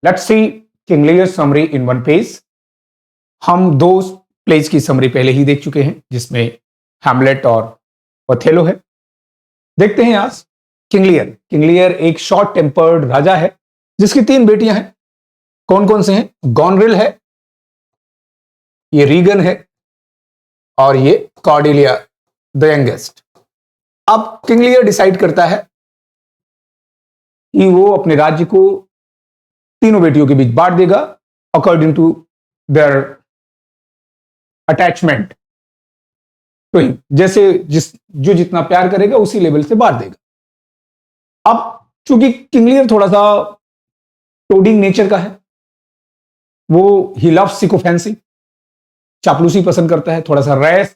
Let's see King Lear summary in one page. हम दो pledge की समरी पहले ही देख चुके हैं, जिसमें हैमलेट और ओथेलो है। देखते हैं आज किंग लियर। किंग लियर एक शॉर्ट टेम्पर्ड राजा है जिसकी 3 बेटियां हैं। कौन कौन से हैं? गॉनरिल है, ये रीगन है, और ये कॉर्डेलिया द यंगेस्ट। अब किंग लियर डिसाइड करता है कि वो अपने राज्य को तीनों बेटियों के बीच बांट देगा अकॉर्डिंग टू देयर अटैचमेंट। तो जैसे जो जितना प्यार करेगा उसी लेवल से बांट देगा। अब चूंकि किंग लियर थोड़ा सा टोडिंग नेचर का है, वो ही लव्स सिकोफेंसी, चापलूसी पसंद करता है, थोड़ा सा रैश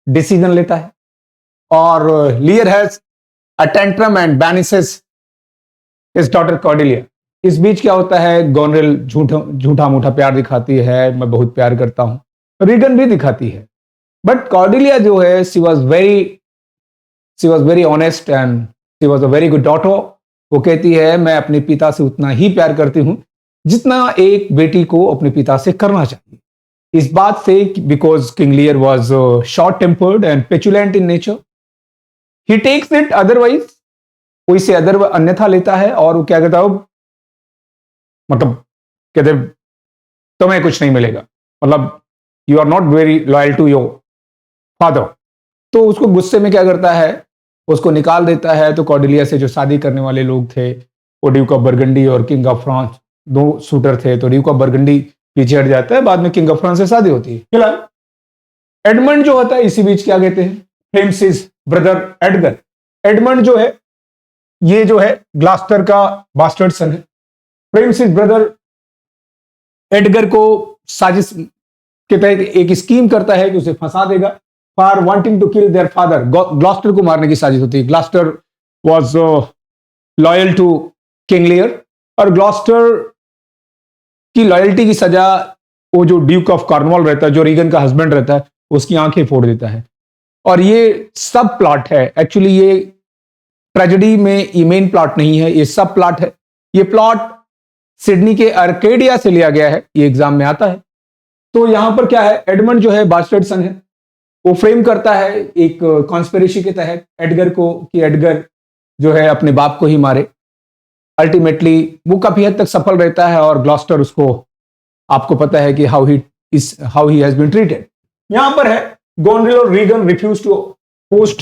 डिसीजन लेता है, और Lear has a tantrum and banishes his daughter Cordelia. इस बीच क्या होता है, गॉनरिल झूठा मूठा प्यार दिखाती है, मैं बहुत प्यार करता हूं, रीगन भी दिखाती है, बट कॉर्डेलिया जो है she was very honest and she was a very good daughter. वो कहती है मैं अपने पिता से उतना ही प्यार करती हूं जितना एक बेटी को अपने पिता से करना चाहिए। इस बात से because king Lear was short tempered and petulant in nature, he takes it otherwise, वो इसे अन्यथा लेता है, और वो क्या कहता है, मतलब कहते तुम्हें कुछ नहीं मिलेगा, मतलब you are not very loyal to your father. तो उसको गुस्से में क्या करता है, उसको निकाल देता है। तो कॉर्डेलिया से जो शादी करने वाले लोग थे, वो ड्यूक ऑफ बर्गंडी और किंग ऑफ फ्रांस, 2 शूटर थे, तो ड्यूक ऑफ बर्गंडी पीछे हट जाता है, बाद में किंग ऑफ फ्रांस से शादी होती है। फिलहाल एडमंड जो होता है, इसी बीच क्या कहते हैं, flames his brother Edgar. Edmund जो है ये जो है ग्लास्टर का बास्टर्ड सन है। फ्लेम्स हिज ब्रदर एडगर को साजिश के तहत एक स्कीम करता है कि उसे फंसा देगा for wanting to kill their father. Gloucester को मारने की साजिश होती है। Gloucester was loyal to king Lear, और ग्लास्टर की लॉयल्टी की सजा वो जो ड्यूक ऑफ कॉर्नवॉल रहता है, जो रीगन का हस्बैंड रहता है, उसकी आंखें फोड़ देता है। और ये सब प्लॉट है, एक्चुअली ये ट्रेजेडी में ये मेन प्लॉट नहीं है, ये सब प्लॉट है। ये प्लॉट सिडनी के आर्केडिया से लिया गया है, ये एग्जाम में आता है। तो यहां पर क्या है, एडमंड जो है बास्टर्ड सन है, वो फ्रेम करता है एक कॉन्स्पिरेसी के तहत एडगर को कि एडगर जो है अपने बाप को ही मारे। अल्टीमेटली वो काफी हद तक सफल रहता है, और ग्लॉस्टर उसको, आपको पता है कि how he has been treated. यहां पर है गॉनरिल और रीगन रिफ्यूज टू होस्ट,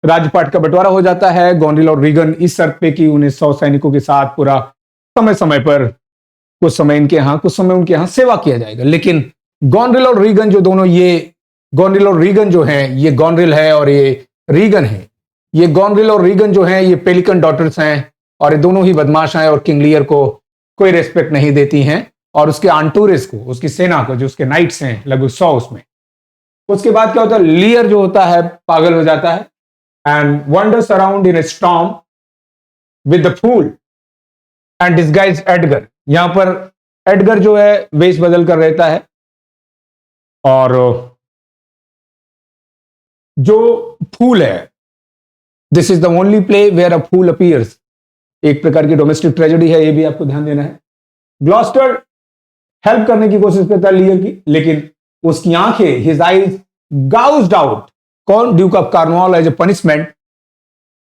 राजपाट का बंटवारा हो जाता है। गॉनरिल और रीगन इस शर्त पे कि उन्हें 100 सैनिकों के साथ पूरा समय समय पर, कुछ समय इनके यहां कुछ समय उनके यहां सेवा किया जाएगा। लेकिन गॉनरिल और रीगन जो दोनों, ये गॉनरिल और रीगन जो हैं, ये गॉनरिल है और ये रीगन है, ये गॉनरिल और रीगन जो हैं ये पेलिकन डॉटर्स हैं, और ये दोनों ही बदमाश हैं, और किंग लियर को कोई रेस्पेक्ट नहीं देती हैं, और उसके आंटूरिस को, उसकी सेना को, जो उसके नाइट्स हैं लगभग 100 उसमें। उसके बाद क्या होता है, लियर जो होता है पागल हो जाता है and wanders around in a storm with the fool and disguise Edgar. यहां पर एडगर जो है वेश बदल कर रहता है, और जो फूल है, this is the only play where a fool appears, एक प्रकार की डोमेस्टिक ट्रेजेडी है, ये भी आपको ध्यान देना है। ग्लॉस्टर हेल्प करने की कोशिश करता है लियर की, लेकिन उसकी आंखें, हिज आईज गाउज्ड आउट, कौन, Duke of Cornwall as a punishment,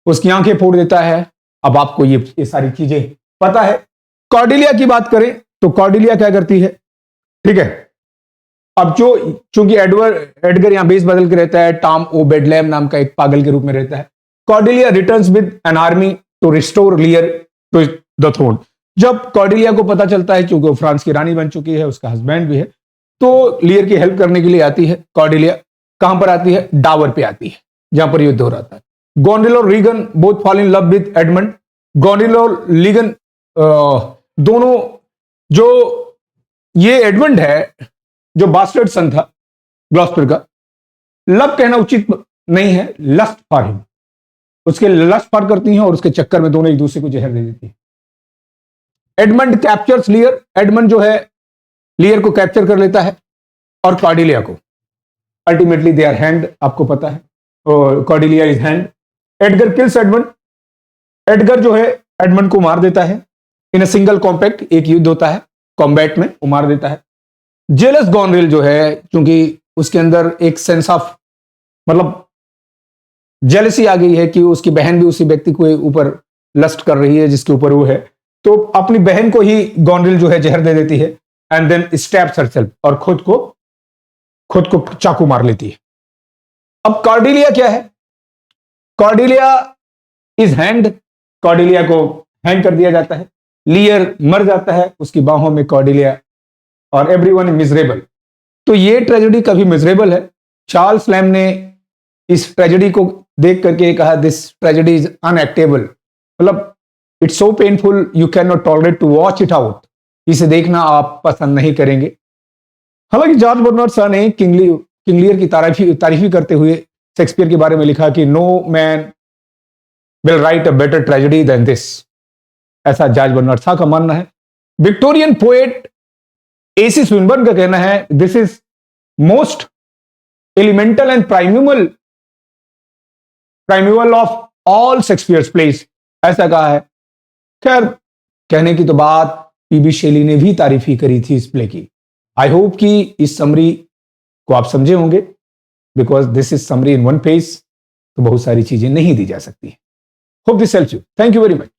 उसकी आंखें फोड़ देता है। अब आपको ये सारी चीजें पता है। कॉर्डेलिया की बात करें तो कॉर्डेलिया क्या करती है, ठीक है। अब जो, चूंकि एडगर यहां बेस बदल के रहता है, टॉम ओ बेडलैम नाम का एक पागल के रूप में रहता है। Cordelia returns with an army to restore Lear to the throne. जब कॉर्डेलिया को पता चलता है, चूंकि वो फ्रांस की रानी बन चुकी है, उसका हस्बैंड भी है, तो लियर की हेल्प करने के लिए आती है कॉर्डेलिया। कहां पर आती है, डावर पे आती है, जहां पर युद्ध हो रहा था। गॉनरिल और Regan both fall in love with Edmund. Goneril और रीगन दोनों, जो ये एडमंड है जो बास्टर्ड सन था ग्लॉस्टर का, लव कहना उचित नहीं है, लस्ट फॉर हिम, उसके लस्ट फॉर करती हैं, और उसके चक्कर में दोनों एक दूसरे को जहर दे देती है। एडमंड कैप्चर्स लियर, एडमंड जो है लियर को कैप्चर कर लेता है, और कॉर्डेलिया को। अल्टीमेटली दे आर हैंग्ड, आपको पता है, और Cordelia is hanged. Edgar kills Edmund, Edgar जो है एडमंड को मार देता है, इन अ सिंगल कॉम्पैक्ट, एक युद्ध होता है कॉम्बैट में, वो मार देता है। जेलस गॉनरिल जो है, क्योंकि उसके अंदर एक सेंस ऑफ मतलब जेलसी आ गई है कि उसकी बहन भी उसी व्यक्ति के ऊपर लस्ट कर रही है जिसके ऊपर वो है, तो अपनी बहन को ही गॉनरिल जो है जहर दे देती है एंड देन स्टैब्स हरसेल्फ, और खुद को चाकू मार लेती है। अब कॉर्डेलिया क्या है? कॉर्डेलिया इज हैंग्ड, कॉर्डेलिया को हैंग कर दिया जाता है। लियर मर जाता है, उसकी बाहों में कॉर्डेलिया, और एवरीवन इज मिजरेबल। तो ये ट्रेजेडी काफी मिजरेबल है। चार्ल्स लैम ने इस ट्रेजेडी को देख करके कहा, दिस ट्रेजेडी इज अनएक्टेबल, मतलब it's so painful you can not tolerate to watch it out, इसे देखना आप पसंद नहीं करेंगे। हालांकि जॉर्ज बर्नार्ड शॉ ने किंग लियर की तारीफी करते हुए शेक्सपियर के बारे में लिखा कि no man will write a better tragedy than this, ऐसा जॉर्ज बर्नार्ड शॉ का मानना है। विक्टोरियन पोएट एसी स्विनबर्न का कहना है, this is most elemental and primeval of all Shakespeare's plays, ऐसा कहा है। खैर, कहने की तो बात पीबी शेली ने भी तारीफी करी थी इस प्ले की। आई होप कि इस समरी को आप समझे होंगे, because this is summary in one page, तो बहुत सारी चीजें नहीं दी जा सकती। Hope this helps you. Thank you very much.